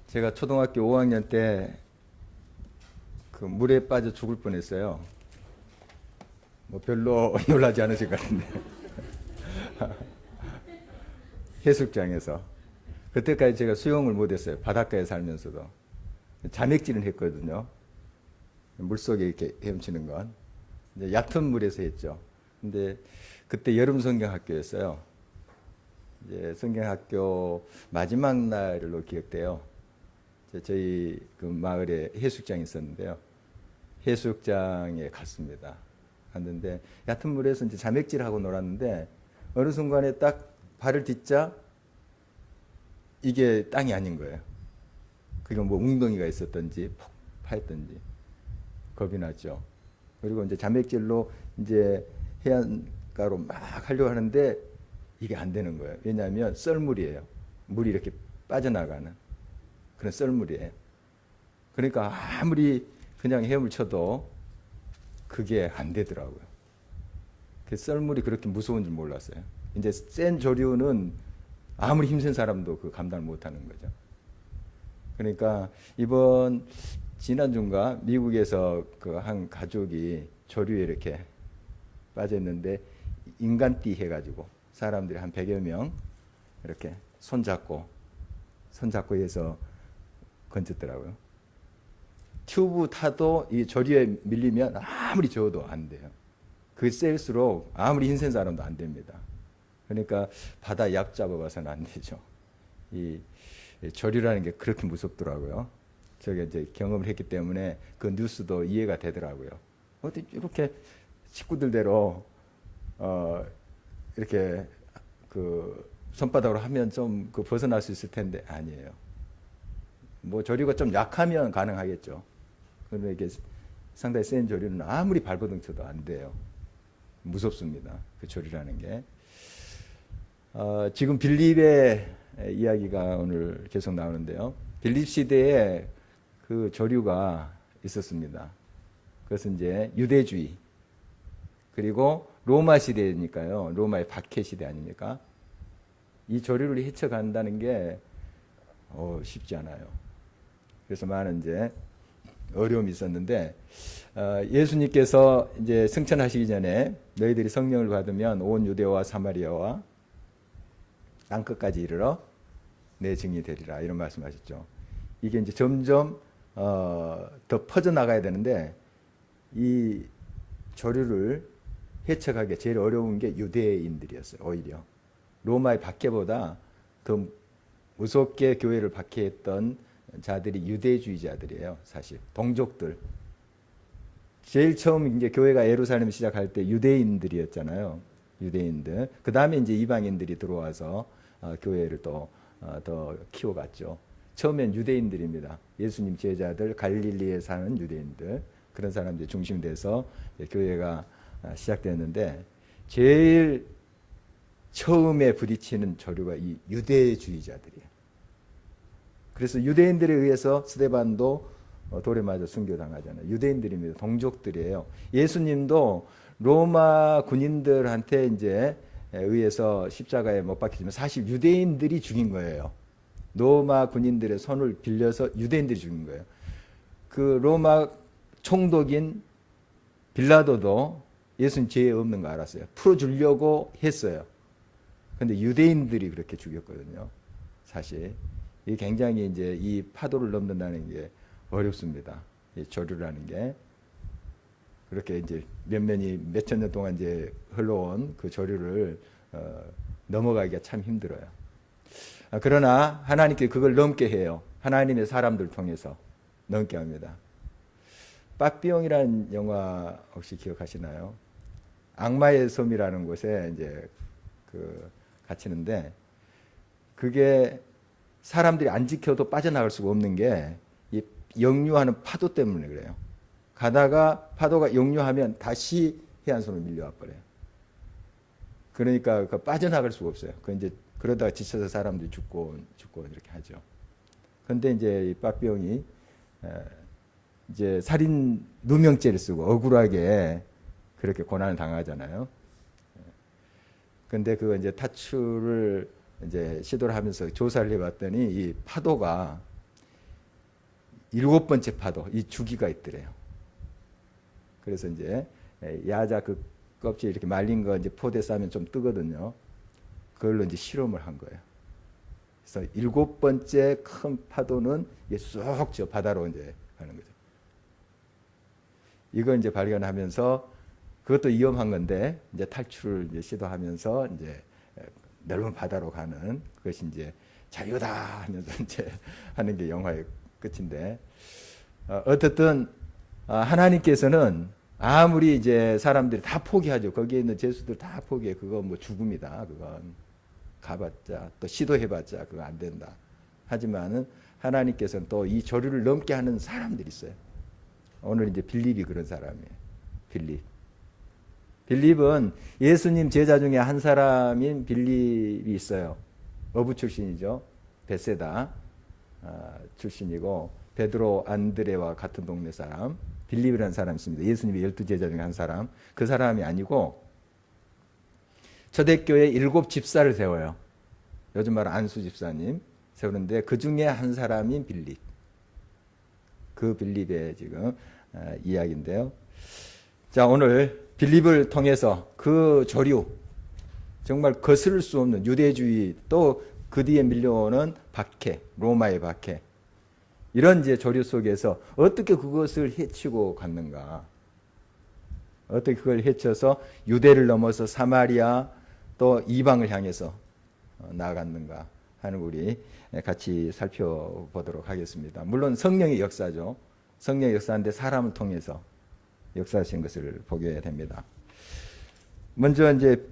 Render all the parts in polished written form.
제가 초등학교 5학년 때 그 물에 빠져 죽을 뻔했어요. 뭐 별로 놀라지 않으실 것 같은데. 해수욕장에서. 그때까지 제가 수영을 못했어요. 바닷가에 살면서도. 자맥질은 했거든요. 물속에 이렇게 헤엄치는 건. 이제 얕은 물에서 했죠. 근데 그때 여름 성경학교였어요. 이제 성경학교 마지막 날로 기억돼요. 저희 그 마을에 해수욕장이 있었는데요. 해수욕장에 갔는데 얕은 물에서 이제 자맥질하고 놀았는데 어느 순간에 딱 발을 딛자 이게 땅이 아닌 거예요. 그게 뭐 웅덩이가 있었던지 폭 파였던지 겁이 났죠. 그리고 이제 자맥질로 이제 해안가로 막 하려고 하는데 이게 안 되는 거예요. 왜냐하면 썰물이에요. 물이 이렇게 빠져나가는 그런 썰물이에요. 그러니까 아무리 그냥 헤엄을 쳐도 그게 안 되더라고요. 그 썰물이 그렇게 무서운 줄 몰랐어요. 이제 센 조류는 아무리 힘센 사람도 그 감당을 못하는 거죠. 그러니까 지난주인가 미국에서 그 한 가족이 조류에 이렇게 빠졌는데 인간띠 해가지고 사람들이 한 100여 명 이렇게 손잡고 해서 건졌더라고요. 튜브 타도 이 조류에 밀리면 아무리 저어도 안 돼요. 그게 셀수록 아무리 힘센 사람도 안 됩니다. 그러니까 바다 약 잡아봐서는 안 되죠. 이 조류라는 게 그렇게 무섭더라고요. 저게 이제 경험을 했기 때문에 그 뉴스도 이해가 되더라고요. 어떻게 이렇게 식구들대로 이렇게 그 손바닥으로 하면 좀 그 벗어날 수 있을 텐데 아니에요. 뭐 조류가 좀 약하면 가능하겠죠. 그런데 이게 상당히 센 조류는 아무리 발버둥 쳐도 안 돼요. 무섭습니다. 그 조류라는 게. 지금 빌립의 이야기가 오늘 계속 나오는데요. 빌립 시대에 그 조류가 있었습니다. 그것은 이제 유대주의. 그리고 로마 시대니까요. 로마의 박해 시대 아닙니까? 이 조류를 헤쳐간다는 게 쉽지 않아요. 그래서 많은 이제 어려움이 있었는데 예수님께서 이제 승천하시기 전에 너희들이 성령을 받으면 온 유대와 사마리아와 땅 끝까지 이르러 내 증인이 되리라 이런 말씀하셨죠. 이게 이제 점점 더 퍼져 나가야 되는데 이 조류를 헤쳐가기 제일 어려운 게 유대인들이었어요. 오히려 로마의 박해보다 더 무섭게 교회를 박해했던 자들이 유대주의자들이에요. 사실 동족들. 제일 처음 이제 교회가 예루살렘 시작할 때 유대인들이었잖아요. 유대인들. 그 다음에 이제 이방인들이 들어와서 교회를 또 더 키워갔죠. 처음엔 유대인들입니다. 예수님 제자들, 갈릴리에 사는 유대인들. 그런 사람들이 중심돼서 교회가 시작됐는데 제일 처음에 부딪히는 조류가 이 유대주의자들이에요. 그래서 유대인들에 의해서 스데반도 돌에 맞아 순교당하잖아요. 유대인들입니다. 동족들이에요. 예수님도 로마 군인들한테 이제 의해서 십자가에 못 박히지만 사실 유대인들이 죽인 거예요. 로마 군인들의 손을 빌려서 유대인들이 죽인 거예요. 그 로마 총독인 빌라도도 예수님 죄 없는 거 알았어요. 풀어주려고 했어요. 근데 유대인들이 그렇게 죽였거든요. 사실. 이게 굉장히 이제 이 파도를 넘는다는 게 어렵습니다. 이 조류라는 게. 그렇게 이제 몇천 년 동안 이제 흘러온 그 조류를 넘어가기가 참 힘들어요. 그러나 하나님께 그걸 넘게 해요. 하나님의 사람들 통해서 넘게 합니다. 빠삐용이라는 영화 혹시 기억하시나요? 악마의 섬이라는 곳에 이제 갇히는데 그게 사람들이 안 지켜도 빠져나갈 수가 없는 게 이 역류하는 파도 때문에 그래요. 가다가 파도가 역류하면 다시 해안선으로 밀려와 버려요. 그러니까 빠져나갈 수가 없어요. 이제 그러다가 지쳐서 사람들이 죽고 이렇게 하죠. 그런데 이제 이 빠삐용이 이제 살인 누명죄를 쓰고 억울하게 그렇게 고난을 당하잖아요. 근데 그거 이제 탈출을 이제 시도를 하면서 조사를 해봤더니 이 파도가 7번째 파도, 이 주기가 있더래요. 그래서 이제 야자 그 껍질 이렇게 말린 거 이제 포대 싸면 좀 뜨거든요. 그걸로 이제 실험을 한 거예요. 그래서 7번째 큰 파도는 이게 쏙 저 바다로 이제 가는 거죠. 이걸 이제 발견하면서 그것도 위험한 건데 이제 탈출을 이제 시도하면서 이제 넓은 바다로 가는 그것이 이제 자유다 하면서 이제 하는 게 영화의 끝인데 어쨌든 하나님께서는 아무리 이제 사람들이 다 포기하죠. 거기에 있는 죄수들 다 포기해. 그거 뭐 죽음이다. 그건 가봤자 또 시도해봤자 그거 안 된다. 하지만은 하나님께서는 또 이 조류를 넘게 하는 사람들이 있어요. 오늘 이제 빌립이 그런 사람이에요. 빌립은 예수님 제자 중에 한 사람인 빌립이 있어요. 어부 출신이죠. 베세다 출신이고 베드로 안드레와 같은 동네 사람 빌립이라는 사람이 있습니다. 예수님의 12제자 중에 한 사람. 그 사람이 아니고 초대교회 7 집사를 세워요. 요즘 말 안수 집사님 세우는데 그 중에 한 사람인 빌립. 그 빌립의 지금 이야기인데요. 자, 오늘 빌립을 통해서 그 조류, 정말 거스를 수 없는 유대주의 또 그 뒤에 밀려오는 박해, 로마의 박해, 이런 이제 조류 속에서 어떻게 그것을 헤치고 갔는가? 어떻게 그걸 헤쳐서 유대를 넘어서 사마리아 또 이방을 향해서 나아갔는가 하는 우리 같이 살펴보도록 하겠습니다. 물론 성령의 역사죠. 성령의 역사인데 사람을 통해서 역사하신 것을 보게 됩니다. 먼저 이제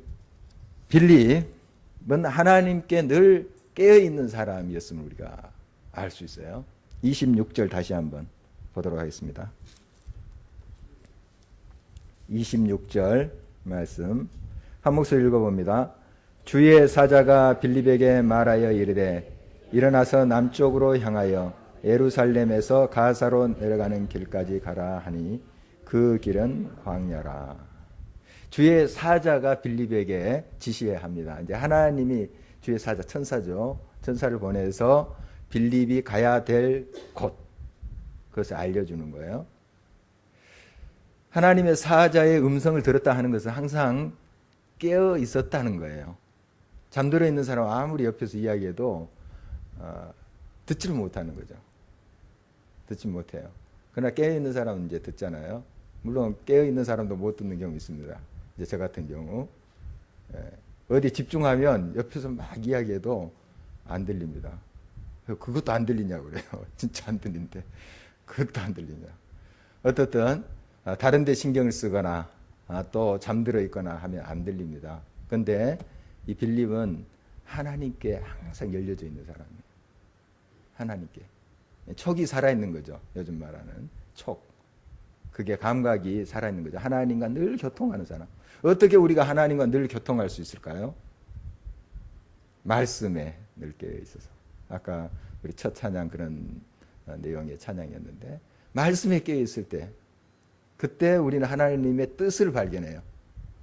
빌립은 하나님께 늘 깨어있는 사람이었음을 우리가 알 수 있어요. 26절 다시 한번 보도록 하겠습니다. 26절 말씀 한 목소리 읽어봅니다. 주의 사자가 빌립에게 말하여 이르되 일어나서 남쪽으로 향하여 예루살렘에서 가사로 내려가는 길까지 가라 하니 그 길은 광야라. 주의 사자가 빌립에게 지시합니다. 이제 하나님이 주의 사자, 천사죠. 천사를 보내서 빌립이 가야 될 곳, 그것을 알려주는 거예요. 하나님의 사자의 음성을 들었다 하는 것은 항상 깨어 있었다는 거예요. 잠들어 있는 사람 아무리 옆에서 이야기해도 듣지를 못하는 거죠. 듣지 못해요. 그러나 깨어 있는 사람은 이제 듣잖아요. 물론 깨어 있는 사람도 못 듣는 경우 있습니다. 이제 저 같은 경우 어디 집중하면 옆에서 막 이야기해도 안 들립니다. 그것도 안 들리냐고 그래요. 진짜 안 들린대. 그것도 안 들리냐. 어떻든 다른 데 신경을 쓰거나 또 잠들어 있거나 하면 안 들립니다. 그런데 이 빌립은 하나님께 항상 열려져 있는 사람이에요. 하나님께. 촉이 살아있는 거죠. 요즘 말하는 촉. 그게 감각이 살아있는 거죠. 하나님과 늘 교통하는 사람. 어떻게 우리가 하나님과 늘 교통할 수 있을까요? 말씀에 늘 깨어 있어서. 아까 우리 첫 찬양 그런 내용의 찬양이었는데 말씀에 깨어 있을 때 그때 우리는 하나님의 뜻을 발견해요.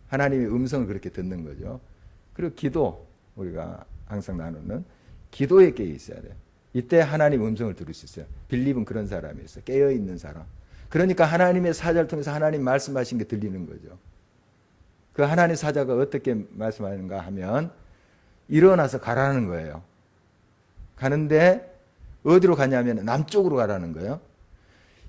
하나님의 음성을 그렇게 듣는 거죠. 그리고 기도, 우리가 항상 나누는 기도에 깨어 있어야 돼요. 이때 하나님의 음성을 들을 수 있어요. 빌립은 그런 사람이었어요. 깨어 있는 사람. 그러니까 하나님의 사자를 통해서 하나님 말씀하신 게 들리는 거죠. 그 하나님의 사자가 어떻게 말씀하는가 하면 일어나서 가라는 거예요. 가는데 어디로 가냐면 남쪽으로 가라는 거예요.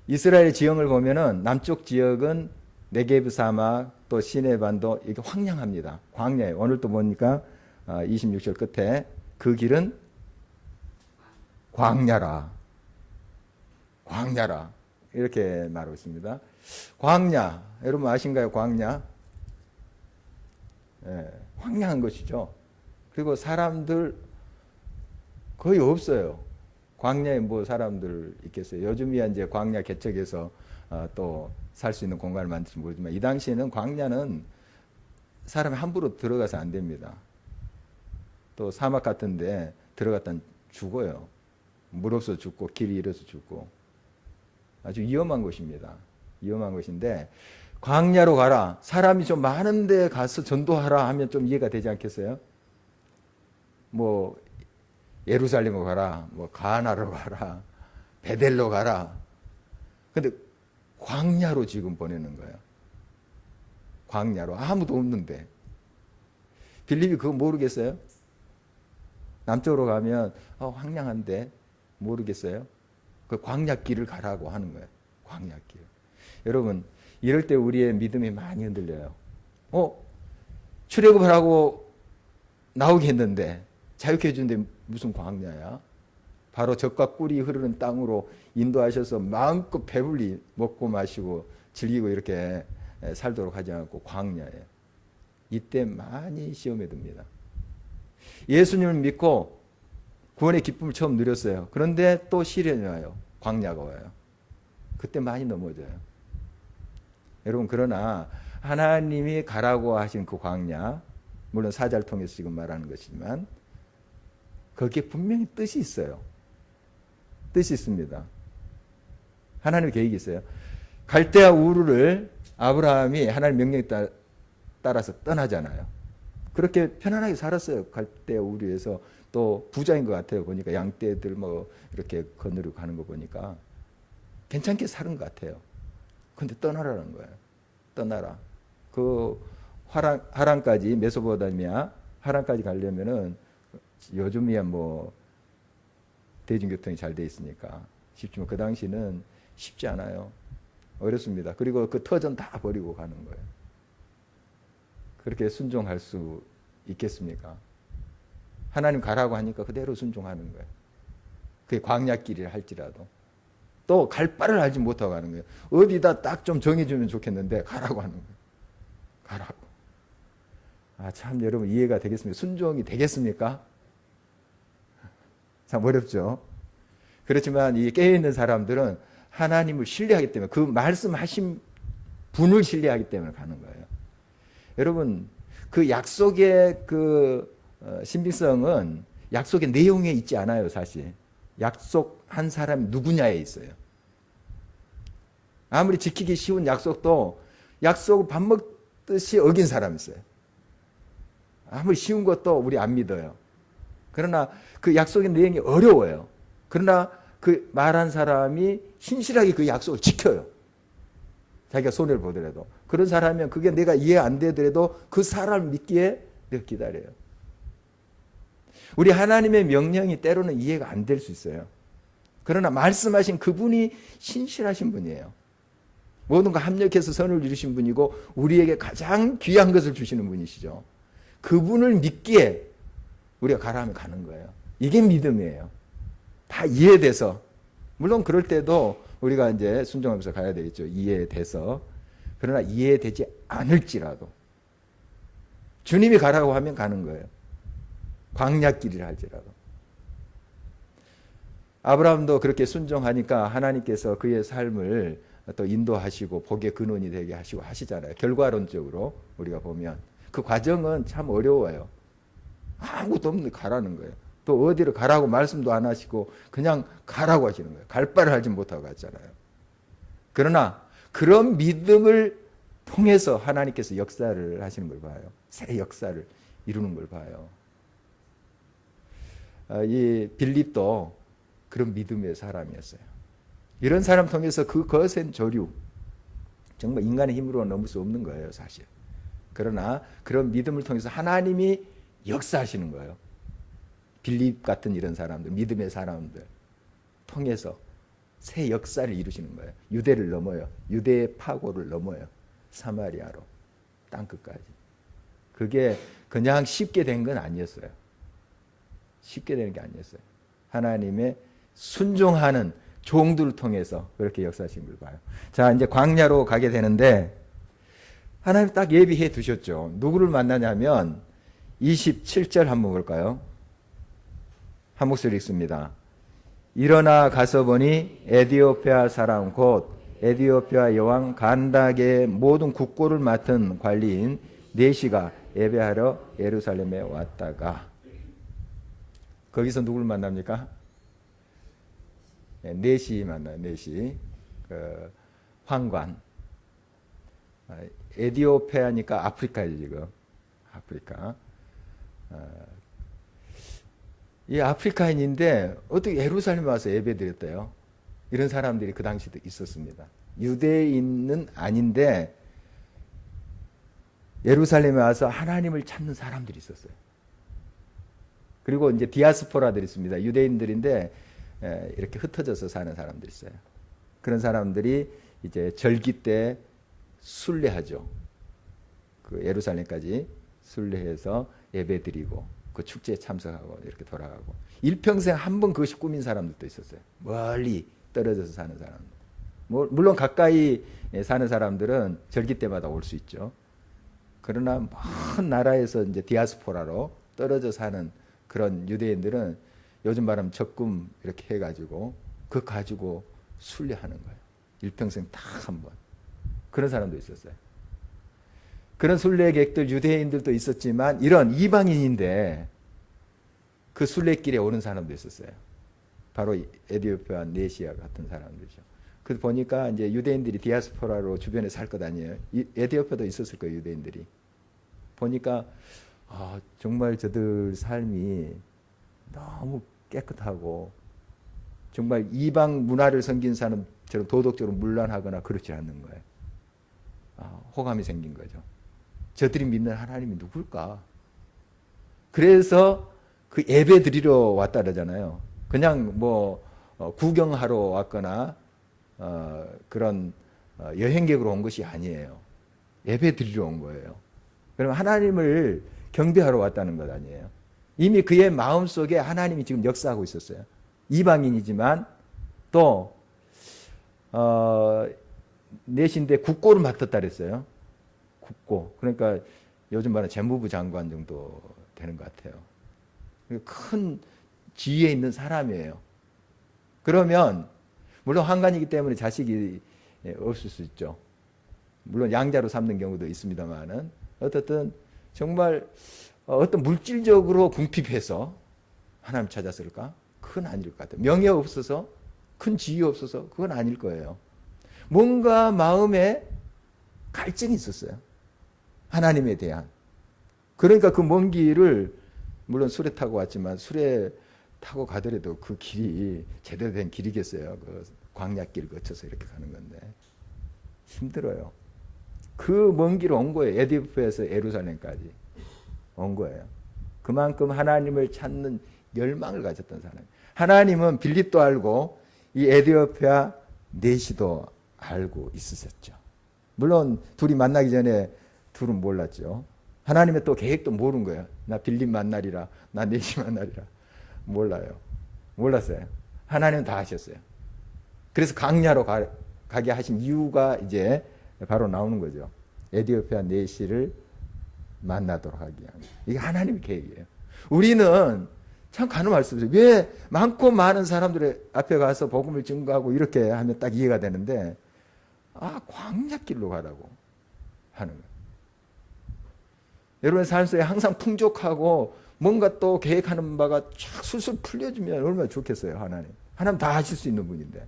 이스라엘 지형을 보면은 남쪽 지역은 네게브 사막 또 시내 반도 이게 황량합니다. 광야예요. 오늘 또 보니까 26절 끝에 그 길은 광야라. 광야라. 이렇게 말하고 있습니다. 광야. 여러분 아신가요? 광야. 황량한 것이죠. 그리고 사람들 거의 없어요. 광야에 뭐 사람들 있겠어요. 요즘이야 이제 광야 개척해서 또 살 수 있는 공간을 만들지 모르지만 이 당시에는 광야는 사람이 함부로 들어가서 안 됩니다. 또 사막 같은데 들어갔다 죽어요. 물 없어서 죽고 길이 잃어서 죽고 아주 위험한 곳입니다. 위험한 곳인데 광야로 가라. 사람이 좀 많은 데 가서 전도하라 하면 좀 이해가 되지 않겠어요? 뭐 예루살렘으로 가라. 뭐 가나로 가라. 베델로 가라. 근데 광야로 지금 보내는 거예요. 광야로. 아무도 없는데. 빌립이 그거 모르겠어요? 남쪽으로 가면 황량한데 모르겠어요? 그 광야길을 가라고 하는 거예요. 광야길. 여러분, 이럴 때 우리의 믿음이 많이 흔들려요. 출애굽을 하고 나오게 했는데 자유케 해주는데 무슨 광야야? 바로 젖과 꿀이 흐르는 땅으로 인도하셔서 마음껏 배불리 먹고 마시고 즐기고 이렇게 살도록 하지 않고 광야예요. 이때 많이 시험에 듭니다. 예수님을 믿고 구원의 기쁨을 처음 누렸어요. 그런데 또 시련이 와요. 광야가 와요. 그때 많이 넘어져요. 여러분, 그러나 하나님이 가라고 하신 그 광야, 물론 사자를 통해서 지금 말하는 것이지만 거기에 분명히 뜻이 있어요. 뜻이 있습니다. 하나님의 계획이 있어요. 갈대아 우르를 아브라함이 하나님 명령에 따라서 떠나잖아요. 그렇게 편안하게 살았어요. 갈대아 우르에서. 또 부자인 것 같아요. 보니까 양떼들 뭐 이렇게 거느리고 가는 거 보니까 괜찮게 사는 것 같아요. 근데 떠나라는 거예요. 떠나라. 그 하란까지, 메소포타미아 하란까지 가려면은 요즘이야 뭐 대중교통이 잘 돼 있으니까 쉽지만 그 당시는 쉽지 않아요. 어렵습니다. 그리고 그 터전 다 버리고 가는 거예요. 그렇게 순종할 수 있겠습니까? 하나님 가라고 하니까 그대로 순종하는 거예요. 그게 광야길이라 할지라도. 또 갈 바를 알지 못하고 가는 거예요. 어디다 딱 좀 정해주면 좋겠는데 가라고 하는 거예요. 가라고. 참 여러분 이해가 되겠습니까? 순종이 되겠습니까? 참 어렵죠. 그렇지만 이 깨어있는 사람들은 하나님을 신뢰하기 때문에, 그 말씀하신 분을 신뢰하기 때문에 가는 거예요. 여러분, 그 약속의 그 신빙성은 약속의 내용에 있지 않아요, 사실. 약속한 사람이 누구냐에 있어요. 아무리 지키기 쉬운 약속도 약속을 밥 먹듯이 어긴 사람이 있어요. 아무리 쉬운 것도 우리 안 믿어요. 그러나 그 약속의 내용이 어려워요. 그러나 그 말한 사람이 신실하게 그 약속을 지켜요. 자기가 손해를 보더라도. 그런 사람이면 그게 내가 이해 안 되더라도 그 사람을 믿기에 내가 기다려요. 우리 하나님의 명령이 때로는 이해가 안 될 수 있어요. 그러나 말씀하신 그분이 신실하신 분이에요. 모든 거 합력해서 선을 이루신 분이고 우리에게 가장 귀한 것을 주시는 분이시죠. 그분을 믿기에 우리가 가라 하면 가는 거예요. 이게 믿음이에요. 다 이해돼서. 물론 그럴 때도 우리가 이제 순종하면서 가야 되겠죠. 이해돼서. 그러나 이해되지 않을지라도 주님이 가라고 하면 가는 거예요. 광야길이라 할지라도. 아브라함도 그렇게 순종하니까 하나님께서 그의 삶을 또 인도하시고 복의 근원이 되게 하시고 하시잖아요. 결과론적으로 우리가 보면 그 과정은 참 어려워요. 아무것도 없는데 가라는 거예요. 또 어디로 가라고 말씀도 안 하시고 그냥 가라고 하시는 거예요. 갈 바를 알지 못하고 갔잖아요. 그러나 그런 믿음을 통해서 하나님께서 역사를 하시는 걸 봐요. 새 역사를 이루는 걸 봐요. 이 빌립도 그런 믿음의 사람이었어요. 이런 사람 통해서 그 거센 조류, 정말 인간의 힘으로 넘을 수 없는 거예요, 사실. 그러나 그런 믿음을 통해서 하나님이 역사하시는 거예요. 빌립 같은 이런 사람들, 믿음의 사람들 통해서 새 역사를 이루시는 거예요. 유대를 넘어요. 유대의 파고를 넘어요. 사마리아로, 땅끝까지. 그게 그냥 쉽게 된 건 아니었어요. 쉽게 되는 게 아니었어요. 하나님의 순종하는 종들을 통해서 그렇게 역사하신 걸 봐요. 자, 이제 광야로 가게 되는데 하나님 딱 예비해 두셨죠. 누구를 만나냐면 27절 한번 볼까요? 한 목소리 읽습니다. 일어나 가서 보니 에디오피아 사람 곧 에디오피아 여왕 간닥의 모든 국고를 맡은 관리인 네시가 예배하러 예루살렘에 왔다가, 거기서 누구를 만납니까? 네시 만나요. 네시. 그 황관. 에디오피아니까 아프리카예요, 지금. 아프리카. 이 아프리카인인데 어떻게 예루살렘에 와서 예배 드렸대요? 이런 사람들이 그 당시도 있었습니다. 유대인은 아닌데 예루살렘에 와서 하나님을 찾는 사람들이 있었어요. 그리고 이제 디아스포라들이 있습니다. 유대인들인데 이렇게 흩어져서 사는 사람들이 있어요. 그런 사람들이 이제 절기 때 순례하죠. 그 예루살렘까지 순례해서 예배드리고 그 축제에 참석하고 이렇게 돌아가고 일평생 한 번 그것이 꿈인 사람들도 있었어요. 멀리 떨어져서 사는 사람들. 물론 가까이 사는 사람들은 절기 때마다 올 수 있죠. 그러나 먼 나라에서 이제 디아스포라로 떨어져 사는 그런 유대인들은 요즘 말하면 적금 이렇게 해가지고 그거 가지고 순례하는 거예요. 일평생 딱 한 번. 그런 사람도 있었어요. 그런 순례객들 유대인들도 있었지만 이런 이방인인데 그 순례길에 오는 사람도 있었어요. 바로 에디오피아 네시아 같은 사람들이죠. 그 보니까 이제 유대인들이 디아스포라로 주변에 살 것 아니에요. 에디오피아도 있었을 거예요, 유대인들이. 보니까 정말 저들 삶이 너무 깨끗하고 정말 이방 문화를 섬긴 사람처럼 도덕적으로 문란하거나 그렇지 않는 거예요. 호감이 생긴 거죠. 저들이 믿는 하나님이 누굴까? 그래서 그 예배 드리러 왔다 그러잖아요. 그냥 뭐 구경하러 왔거나 그런 여행객으로 온 것이 아니에요. 예배 드리러 온 거예요. 그럼 하나님을 경배하러 왔다는 것 아니에요. 이미 그의 마음속에 하나님이 지금 역사하고 있었어요. 이방인이지만 또 내신데 국고를 맡았다 그랬어요. 국고. 그러니까 요즘 말하는 재무부 장관 정도 되는 것 같아요. 큰 지위에 있는 사람이에요. 그러면 물론 환관이기 때문에 자식이 없을 수 있죠. 물론 양자로 삼는 경우도 있습니다만은 어떻든 정말 어떤 물질적으로 궁핍해서 하나님 찾았을까? 그건 아닐 것 같아요. 명예 없어서 큰 지위 없어서 그건 아닐 거예요. 뭔가 마음에 갈증이 있었어요. 하나님에 대한. 그러니까 그 먼 길을 물론 수레 타고 왔지만 수레 타고 가더라도 그 길이 제대로 된 길이겠어요. 그 광야길 거쳐서 이렇게 가는 건데 힘들어요. 그 먼 길 온 거예요. 에디오피아에서 예루살렘까지 온 거예요. 그만큼 하나님을 찾는 열망을 가졌던 사람. 하나님은 빌립도 알고 이 에디오피아 네시도 알고 있으셨죠. 물론 둘이 만나기 전에 둘은 몰랐죠. 하나님의 또 계획도 모르는 거예요. 나 빌립 만나리라, 나 네시 만나리라. 몰라요. 몰랐어요. 하나님은 다 하셨어요. 그래서 광야로 가게 하신 이유가 이제 바로 나오는 거죠. 에디오피아 네시를 만나도록 하기 위한. 이게 하나님의 계획이에요. 우리는 참 가늠할 수 없어요. 왜 많고 많은 사람들의 앞에 가서 복음을 증거하고 이렇게 하면 딱 이해가 되는데 광야길로 가라고 하는 거예요. 여러분의 삶 속에 항상 풍족하고 뭔가 또 계획하는 바가 쫙 술술 풀려주면 얼마나 좋겠어요. 하나님 다 하실 수 있는 분인데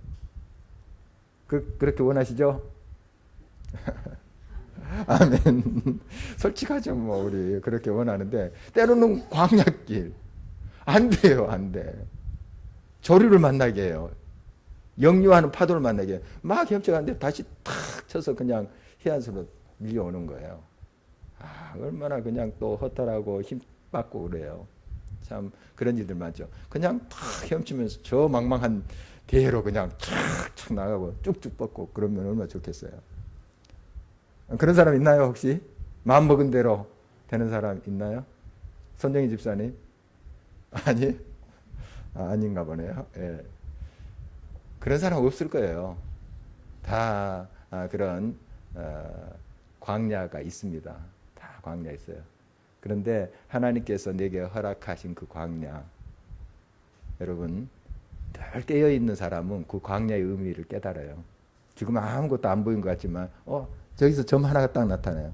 그렇게 원하시죠? 아멘. 솔직하죠. 뭐 우리 그렇게 원하는데 때로는 광야길 안 돼요. 안 돼. 조류를 만나게 해요. 역류하는 파도를 만나게 해요. 막 헤엄쳐가는데 다시 탁 쳐서 그냥 해안으로 밀려오는 거예요. 얼마나 그냥 또 허탈하고 힘받고 그래요. 참 그런 일들 많죠. 그냥 탁 헤엄치면서 저 망망한 대로 그냥 촥촥 나가고 쭉쭉 뻗고 그러면 얼마나 좋겠어요. 그런 사람 있나요 혹시? 마음먹은 대로 되는 사람 있나요? 손정희 집사님? 아니? 아닌가 보네요. 예. 그런 사람 없을 거예요. 다 그런 광야가 있습니다. 다 광야 있어요. 그런데 하나님께서 내게 허락하신 그 광야, 여러분 늘 깨어있는 사람은 그 광야의 의미를 깨달아요. 지금 아무것도 안 보인 것 같지만 저기서 점 하나가 딱 나타나요.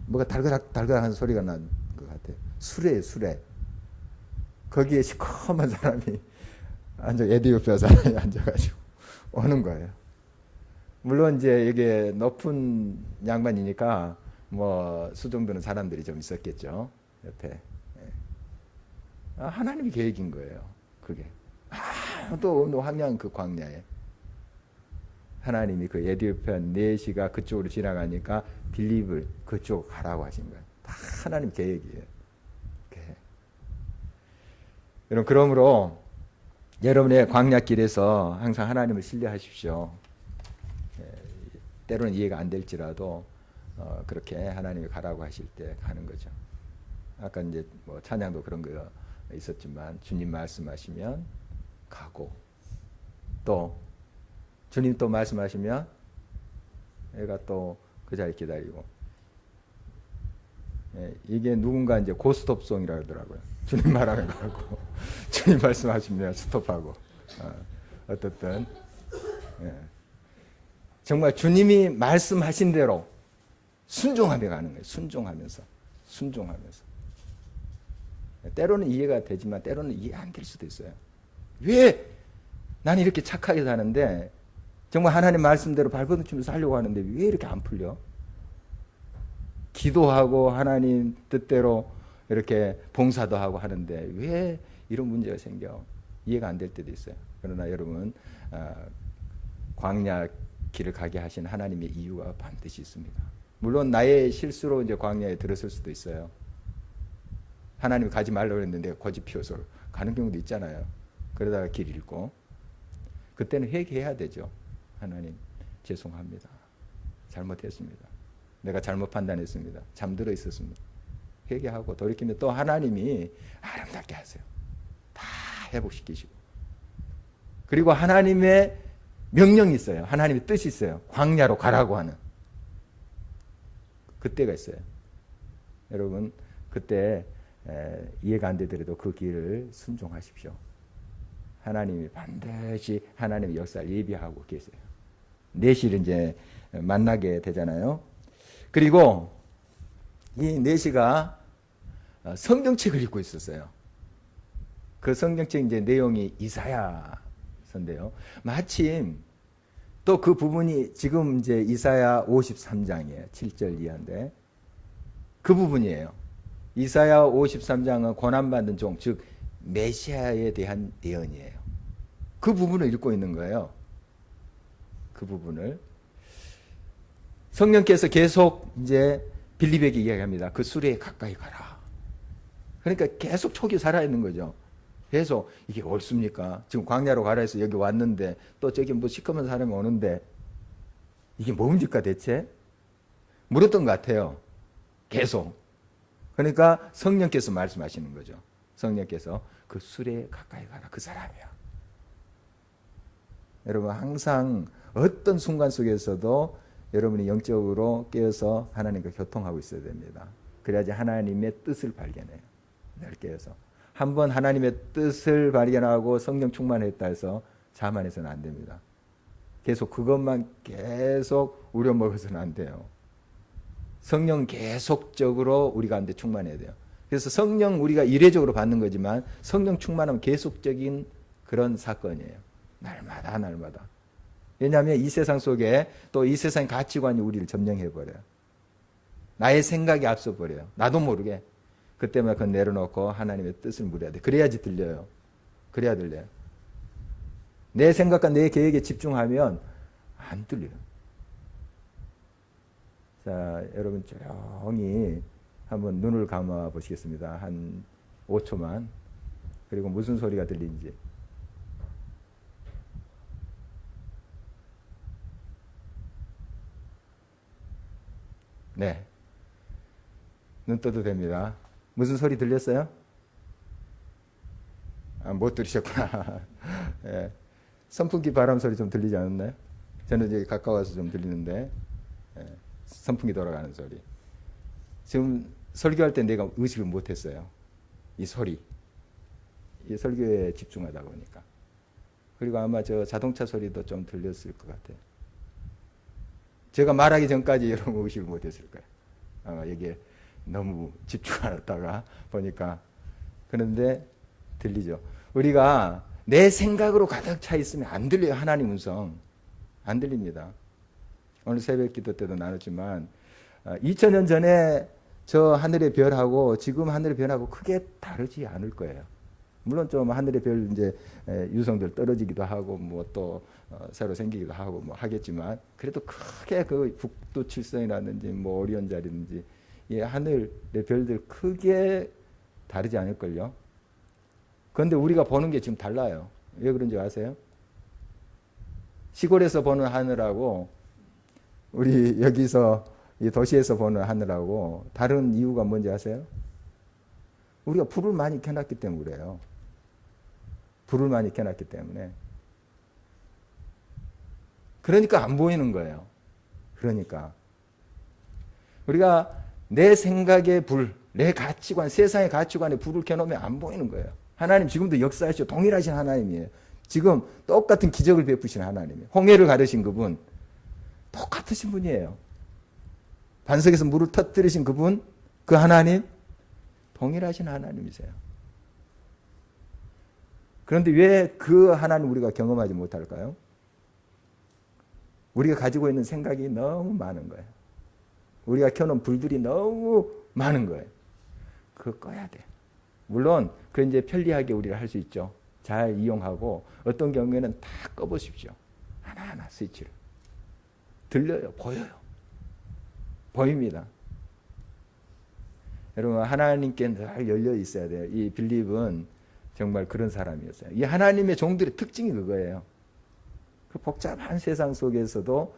뭐가 달그락달그락하는 소리가 난 것 같아요. 수레예요, 수레. 거기에 시커먼 사람이 에디오피아 사람이 앉아가지고 오는 거예요. 물론 이제 이게 높은 양반이니까 뭐 수정되는 사람들이 좀 있었겠죠. 옆에. 하나님의 계획인 거예요. 그게. 아무도 없는 황양 그 광야에. 하나님이 그 에디오피아 내시가 그쪽으로 지나가니까 빌립을 그쪽으로 가라고 하신 거예요. 다 하나님 계획이에요. 계획. 여러분, 그러므로 여러분의 광야길에서 항상 하나님을 신뢰하십시오. 때로는 이해가 안 될지라도 그렇게 하나님이 가라고 하실 때 가는 거죠. 아까 이제 뭐 찬양도 그런 거 있었지만 주님 말씀하시면 가고, 또 주님 또 말씀하시면 애가 또 그 자리에 기다리고. 이게 누군가 이제 고스톱송이라 그러더라고요. 주님 말하면 가고 주님 말씀하시면 스톱하고. 어떻든 정말 주님이 말씀하신 대로 순종하며 가는 거예요. 순종하면서. 때로는 이해가 되지만 때로는 이해 안 될 수도 있어요. 왜 나는 이렇게 착하게 사는데, 정말 하나님 말씀대로 발버둥 치면서 살려고 하는데 왜 이렇게 안 풀려? 기도하고 하나님 뜻대로 이렇게 봉사도 하고 하는데 왜 이런 문제가 생겨? 이해가 안 될 때도 있어요. 그러나 여러분, 광야 길을 가게 하신 하나님의 이유가 반드시 있습니다. 물론 나의 실수로 이제 광야에 들었을 수도 있어요. 하나님이 가지 말라고 했는데 고집 피워서 가는 경우도 있잖아요. 그러다가 길 잃고. 그때는 회개해야 되죠. 하나님, 죄송합니다. 잘못했습니다. 내가 잘못 판단했습니다. 잠들어 있었습니다. 회개하고 돌이키면 또 하나님이 아름답게 하세요. 다 회복시키시고. 그리고 하나님의 명령이 있어요. 하나님의 뜻이 있어요. 광야로 가라고 하는. 그때가 있어요. 여러분, 그때 이해가 안 되더라도 그 길을 순종하십시오. 하나님이 반드시 하나님의 역사를 예비하고 계세요. 내시를 이제 만나게 되잖아요. 그리고 이 내시가 성경책을 읽고 있었어요. 그 성경책 이제 내용이 이사야서인데요. 마침 또 그 부분이 지금 이제 이사야 53장이에요. 7절 이하인데 그 부분이에요. 이사야 53장은 고난받는 종, 즉 메시아에 대한 예언이에요. 그 부분을 읽고 있는 거예요. 그 부분을 성령께서 계속 이제 빌립에게 이야기합니다. 그 수레에 가까이 가라. 그러니까 계속 촉이 살아있는 거죠. 계속 이게 옳습니까? 지금 광야로 가라 해서 여기 왔는데 또 저기 뭐 시커먼 사람이 오는데 이게 뭡니까 대체? 물었던 것 같아요. 계속. 그러니까 성령께서 말씀하시는 거죠. 성령께서 그 수레에 가까이 가라. 그 사람이야. 여러분, 항상 어떤 순간 속에서도 여러분이 영적으로 깨어서 하나님과 교통하고 있어야 됩니다. 그래야지 하나님의 뜻을 발견해요. 늘 깨어서. 한번 하나님의 뜻을 발견하고 성령 충만했다 해서 자만해서는 안 됩니다. 계속 그것만 계속 우려먹어서는 안 돼요. 성령 계속적으로 우리 가운데 충만해야 돼요. 그래서 성령 우리가 이례적으로 받는 거지만 성령 충만하면 계속적인 그런 사건이에요. 날마다. 왜냐하면 이 세상 속에 또 이 세상의 가치관이 우리를 점령해버려요. 나의 생각이 앞서버려요. 나도 모르게. 그때마다 그건 내려놓고 하나님의 뜻을 물어야 돼. 그래야지 들려요. 그래야 들려요. 내 생각과 내 계획에 집중하면 안 들려요. 자, 여러분 조용히 한번 눈을 감아 보시겠습니다. 한 5초만. 그리고 무슨 소리가 들리는지. 네. 눈 떠도 됩니다. 무슨 소리 들렸어요? 못 들으셨구나. 예. 선풍기 바람 소리 좀 들리지 않았나요? 저는 이제 가까워서 좀 들리는데, 예. 선풍기 돌아가는 소리. 지금 설교할 때 내가 의식을 못했어요. 이 소리. 이 설교에 집중하다 보니까. 그리고 아마 저 자동차 소리도 좀 들렸을 것 같아요. 제가 말하기 전까지 여러분 의식을 못했을 거예요. 아마 여기에 너무 집중하다가 보니까. 그런데 들리죠. 우리가 내 생각으로 가득 차 있으면 안 들려요. 하나님 음성. 안 들립니다. 오늘 새벽 기도 때도 나눴지만 2000년 전에 저 하늘의 별하고 지금 하늘의 별하고 크게 다르지 않을 거예요. 물론 좀 하늘의 별 이제 유성들 떨어지기도 하고 뭐 또 새로 생기기도 하고 뭐 하겠지만 그래도 크게 그 북두 칠성이라든지 뭐 오리온자리든지 이 하늘의 별들 크게 다르지 않을걸요. 그런데 우리가 보는 게 지금 달라요. 왜 그런지 아세요? 시골에서 보는 하늘하고 우리 여기서 이 도시에서 보는 하늘하고 다른 이유가 뭔지 아세요? 우리가 불을 많이 켜놨기 때문에 그래요. 불을 많이 켜놨기 때문에. 그러니까 안 보이는 거예요. 그러니까 우리가 내 생각의 불, 내 가치관, 세상의 가치관에 불을 켜놓으면 안 보이는 거예요. 하나님 지금도 역사하시고 동일하신 하나님이에요. 지금 똑같은 기적을 베푸신 하나님이에요. 홍해를 가르신 그분 똑같으신 분이에요. 반석에서 물을 터뜨리신 그분, 그 하나님 동일하신 하나님이세요. 그런데 왜 그 하나님 우리가 경험하지 못할까요? 우리가 가지고 있는 생각이 너무 많은 거예요. 우리가 켜놓은 불들이 너무 많은 거예요. 그거 꺼야 돼. 물론 그 이제 편리하게 우리가 할 수 있죠. 잘 이용하고 어떤 경우에는 다 꺼보십시오. 하나하나 스위치를. 들려요. 보여요. 보입니다. 여러분 하나님께 늘 열려 있어야 돼요. 이 빌립은 정말 그런 사람이었어요. 이 하나님의 종들의 특징이 그거예요. 그 복잡한 세상 속에서도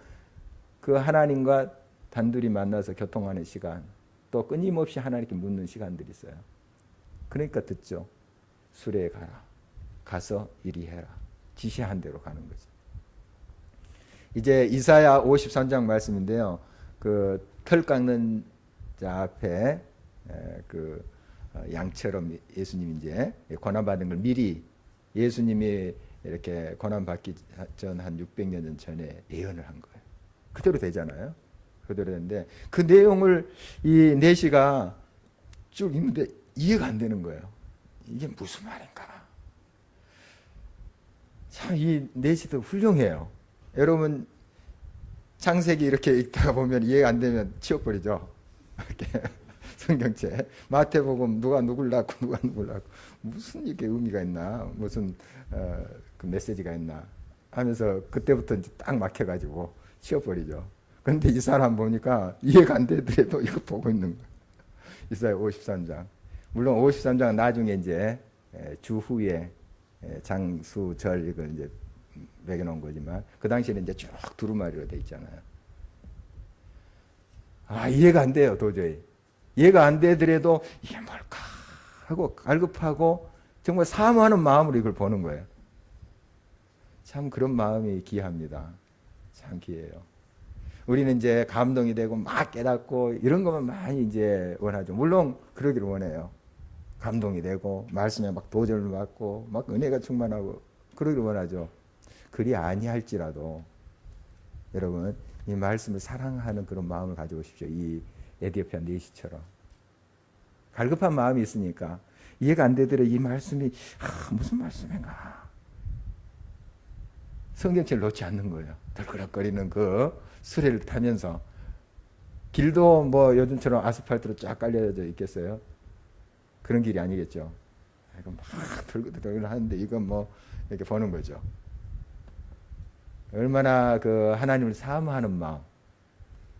그 하나님과 단둘이 만나서 교통하는 시간, 또 끊임없이 하나님께 묻는 시간들이 있어요. 그러니까 듣죠. 수레에 가라. 가서 이리 해라. 지시한 대로 가는 거죠. 이제 이사야 53장 말씀인데요. 그 털 깎는 자 앞에 그 양처럼 예수님이 이제 고난받은 걸 미리 예수님이 이렇게 고난받기 전 한 600년 전에 예언을 한 거예요. 그대로 되잖아요. 그대로 되는데 그 내용을 이 내시가 쭉 읽는데 이해가 안 되는 거예요. 이게 무슨 말인가. 참 이 내시도 훌륭해요. 여러분 창세기 이렇게 읽다가 보면 이해가 안 되면 치워버리죠. 이렇게 성경책 마태복음 누가 누굴 낳고 누가 누굴 낳고 무슨 이게 의미가 있나 무슨 그 메시지가 있나 하면서 그때부터 이제 딱 막혀가지고 치워버리죠. 그런데 이 사람 보니까 이해가 안 되더라도 이거 보고 있는 거예요. 이사야 53장. 물론 53장은 나중에 이제 주후에 장수절 이걸 이제 매겨놓은 거지만 그 당시에는 이제 쭉 두루마리로 돼 있잖아요. 아 이해가 안 돼요 도저히. 이해가 안 되더라도 이게 뭘까 하고 갈급하고 정말 사모하는 마음으로 이걸 보는 거예요. 참 그런 마음이 귀합니다. 참 귀해요. 우리는 이제 감동이 되고 막 깨닫고 이런 것만 많이 이제 원하죠. 물론 그러기를 원해요. 감동이 되고 말씀에 막 도전을 받고 막 은혜가 충만하고 그러기를 원하죠. 그리 아니할지라도 여러분 이 말씀을 사랑하는 그런 마음을 가지고 오십시오. 이 에디오피아 내시처럼 갈급한 마음이 있으니까 이해가 안 되더라도 이 말씀이 무슨 말씀인가 성경책을 놓지 않는 거예요. 덜그락거리는 그 수레를 타면서 길도 뭐 요즘처럼 아스팔트로 쫙 깔려져 있겠어요? 그런 길이 아니겠죠. 이거 막 덜그덜그 하는데 이건 뭐 이렇게 보는 거죠. 얼마나 그 하나님을 사모하는 마음,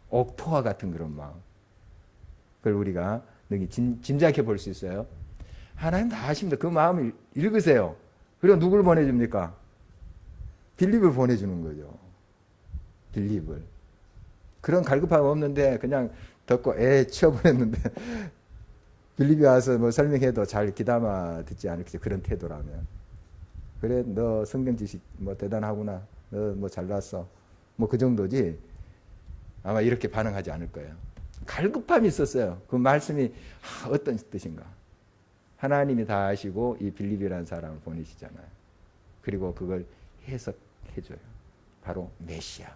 옥토와 같은 그런 마음, 그걸 우리가 능히 짐작해 볼 수 있어요. 하나님 다 아십니다. 그 마음을 읽으세요. 그리고 누굴 보내줍니까? 빌립을 보내주는 거죠. 빌립을. 그런 갈급함 없는데 그냥 듣고 치워보냈는데 빌립이 와서 뭐 설명해도 잘 귀담아 듣지 않을지 그런 태도라면. 그래 너 성경 지식 뭐 대단하구나. 너 뭐 잘났어. 뭐 그 정도지 아마 이렇게 반응하지 않을 거예요. 갈급함이 있었어요. 그 말씀이 어떤 뜻인가. 하나님이 다 아시고 이 빌립이라는 사람을 보내시잖아요. 그리고 그걸 해석해줘요. 바로 메시아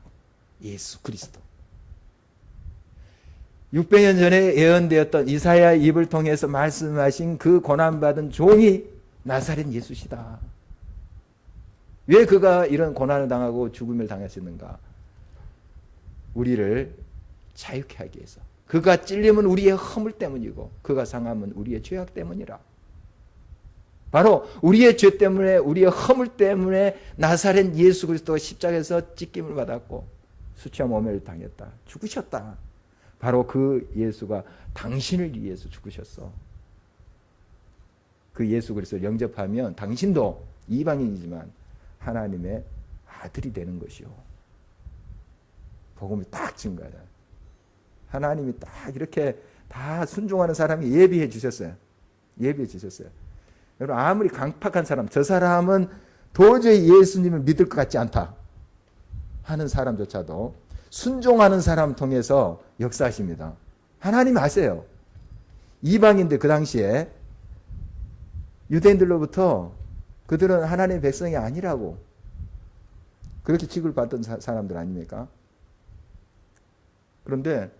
예수 그리스도. 600년 전에 예언되었던 이사야의 입을 통해서 말씀하신 그 고난받은 종이 나사렛 예수시다. 왜 그가 이런 고난을 당하고 죽음을 당했었는가? 우리를 자유케 하기 위해서. 그가 찔림은 우리의 허물 때문이고 그가 상함은 우리의 죄악 때문이라. 바로 우리의 죄 때문에, 우리의 허물 때문에 나사렛 예수 그리스도가 십자가에서 찢김을 받았고 수치와 모멸을 당했다. 죽으셨다. 바로 그 예수가 당신을 위해서 죽으셨어. 그 예수 그리스도를 영접하면 당신도 이방인이지만 하나님의 아들이 되는 것이요. 복음이 딱 증거하다. 하나님이 딱 이렇게 다 순종하는 사람이 예비해 주셨어요. 예비해 주셨어요. 여러분, 아무리 강팍한 사람, 저 사람은 도저히 예수님을 믿을 것 같지 않다 하는 사람조차도 순종하는 사람 통해서 역사하십니다. 하나님 아세요. 이방인들 그 당시에 유대인들로부터 그들은 하나님의 백성이 아니라고 그렇게 취급받던 사람들 아닙니까? 그런데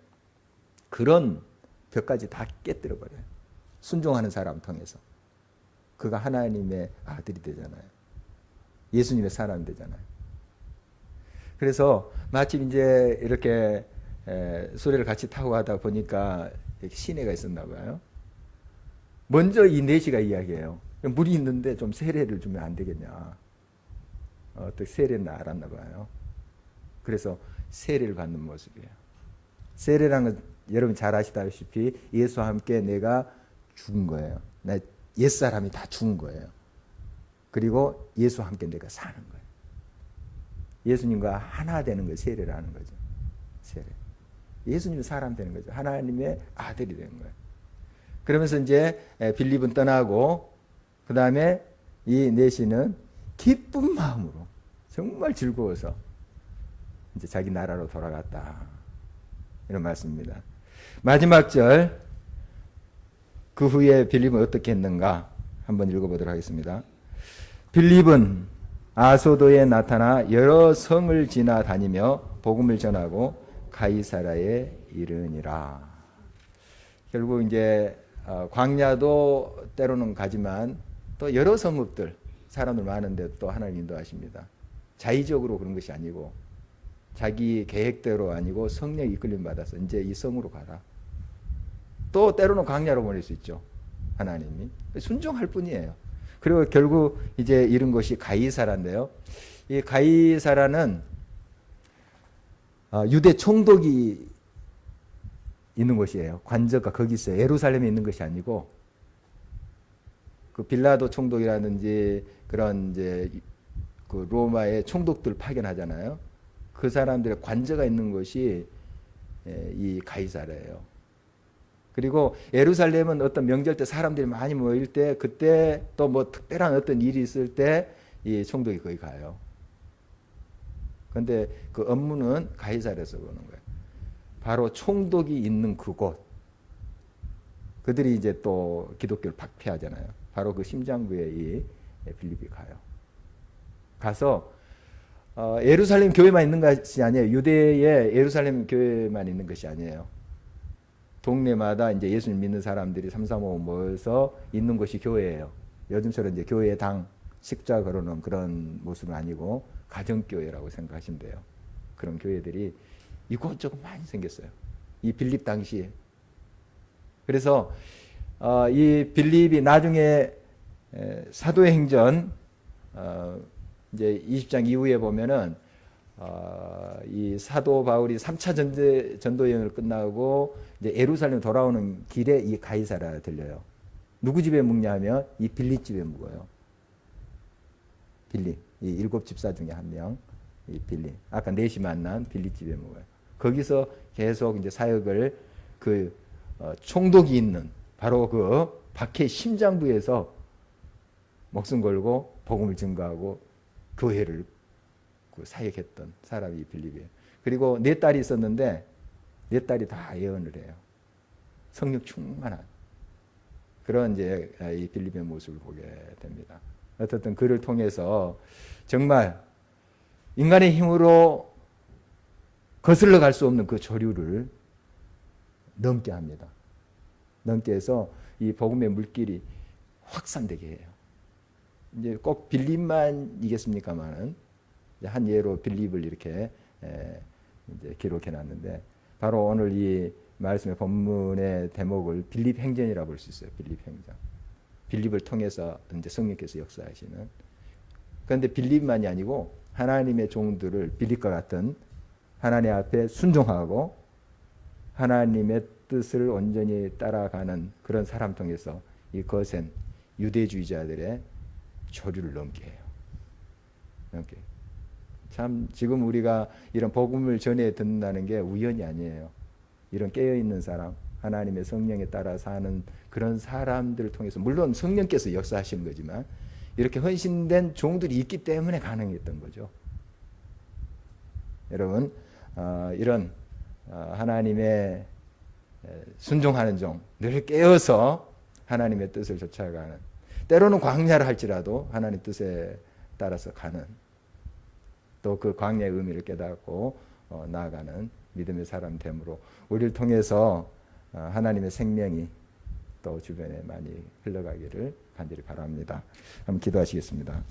그런 벽까지 다 깨뜨려버려요. 순종하는 사람 통해서. 그가 하나님의 아들이 되잖아요. 예수님의 사람이 되잖아요. 그래서 마침 이제 이렇게 수레를 같이 타고 가다 보니까 시내가 있었나 봐요. 먼저 이 내시가 이야기해요. 물이 있는데 좀 세례를 주면 안 되겠냐. 어떻게 세례는 알았나 봐요. 그래서 세례를 받는 모습이에요. 세례라는 건 여러분 잘 아시다시피 예수와 함께 내가 죽은 거예요. 옛사람이 다 죽은 거예요. 그리고 예수와 함께 내가 사는 거예요. 예수님과 하나 되는 거예요. 세례를 하는 거죠. 세례. 예수님 사람 되는 거죠. 하나님의 아들이 되는 거예요. 그러면서 이제 빌립은 떠나고 그 다음에 이 내시는 기쁜 마음으로 정말 즐거워서 이제 자기 나라로 돌아갔다. 이런 말씀입니다. 마지막 절, 그 후에 빌립은 어떻게 했는가 한번 읽어보도록 하겠습니다. 빌립은 아소도에 나타나 여러 성을 지나다니며 복음을 전하고 가이사라에 이르니라. 결국 이제 광야도 때로는 가지만 또 여러 성읍들, 사람들 많은데 또 하나님 인도하십니다. 자의적으로 그런 것이 아니고 자기 계획대로 아니고 성령의 이끌림 받아서 이제 이 성으로 가라. 또 때로는 광야로 보낼 수 있죠. 하나님이. 순종할 뿐이에요. 그리고 결국 이제 이른 곳이 가이사라인데요. 이 가이사라는 유대 총독이 있는 곳이에요. 관저가 거기 있어요. 예루살렘에 있는 것이 아니고 그 빌라도 총독이라든지 그런 이제 그 로마의 총독들 파견하잖아요. 그 사람들의 관저가 있는 곳이 이 가이사라예요. 그리고 예루살렘은 어떤 명절 때 사람들이 많이 모일 때 그때 또 뭐 특별한 어떤 일이 있을 때 이 총독이 거기 가요. 그런데 그 업무는 가이사라에서 보는 거예요. 바로 총독이 있는 그곳. 그들이 이제 또 기독교를 박폐하잖아요. 바로 그 심장부에 이 빌립이 가요. 가서 예루살렘 교회만 있는 것이 아니에요. 유대의 예루살렘 교회만 있는 것이 아니에요. 동네마다 이제 예수님 믿는 사람들이 3, 4, 5 모여서 있는 곳이 교회예요. 요즘처럼 이제 교회 당 십자 걸어놓은 그런 모습은 아니고 가정교회라고 생각하시면 돼요. 그런 교회들이 이곳저곳 많이 생겼어요. 이 빌립 당시에. 그래서 이 빌립이 나중에 사도행전 이제 20장 이후에 보면은 이 사도 바울이 3차 전도 여행을 끝나고 이제 예루살렘 돌아오는 길에 이 가이사라 들려요. 누구 집에 묵냐면 이 빌립 집에 묵어요. 빌립, 이 7 집사 중에 한 명, 이 빌립. 아까 넷이 만난 빌립 집에 묵어요. 거기서 계속 이제 사역을 그 총독이 있는 바로 그 박해 심장부에서 목숨 걸고 복음을 증거하고 교회를 그 사역했던 사람이 빌립이에요. 그리고 4딸이 있었는데 4딸이 다 예언을 해요. 성령 충만한 그런 이제 이 빌립의 모습을 보게 됩니다. 어쨌든 그를 통해서 정말 인간의 힘으로 거슬러 갈 수 없는 그 조류를 넘게 합니다. 넘게 해서 이 복음의 물길이 확산되게 해요. 이제 꼭 빌립만이겠습니까만은 한 예로 빌립을 이렇게 이제 기록해 놨는데 바로 오늘 이 말씀의 본문의 대목을 빌립 행전이라고 볼 수 있어요. 빌립 행전. 빌립을 통해서 이제 성령께서 역사하시는. 그런데 빌립만이 아니고 하나님의 종들을 빌립과 같은 하나님 앞에 순종하고 하나님의 뜻을 온전히 따라가는 그런 사람 통해서 이 거센 유대주의자들의 조류를 넘게 해요. 넘게. 참 지금 우리가 이런 복음을 전해 듣는다는 게 우연이 아니에요. 이런 깨어있는 사람, 하나님의 성령에 따라 사는 그런 사람들을 통해서 물론 성령께서 역사하시는 거지만 이렇게 헌신된 종들이 있기 때문에 가능했던 거죠. 여러분 이런 하나님의 순종하는 종, 늘 깨어서 하나님의 뜻을 쫓아가는, 때로는 광야를 할지라도 하나님 뜻에 따라서 가는, 또 그 광야의 의미를 깨닫고 나아가는 믿음의 사람 됨으로 우리를 통해서 하나님의 생명이 또 주변에 많이 흘러가기를 간절히 바랍니다. 한번 기도하시겠습니다.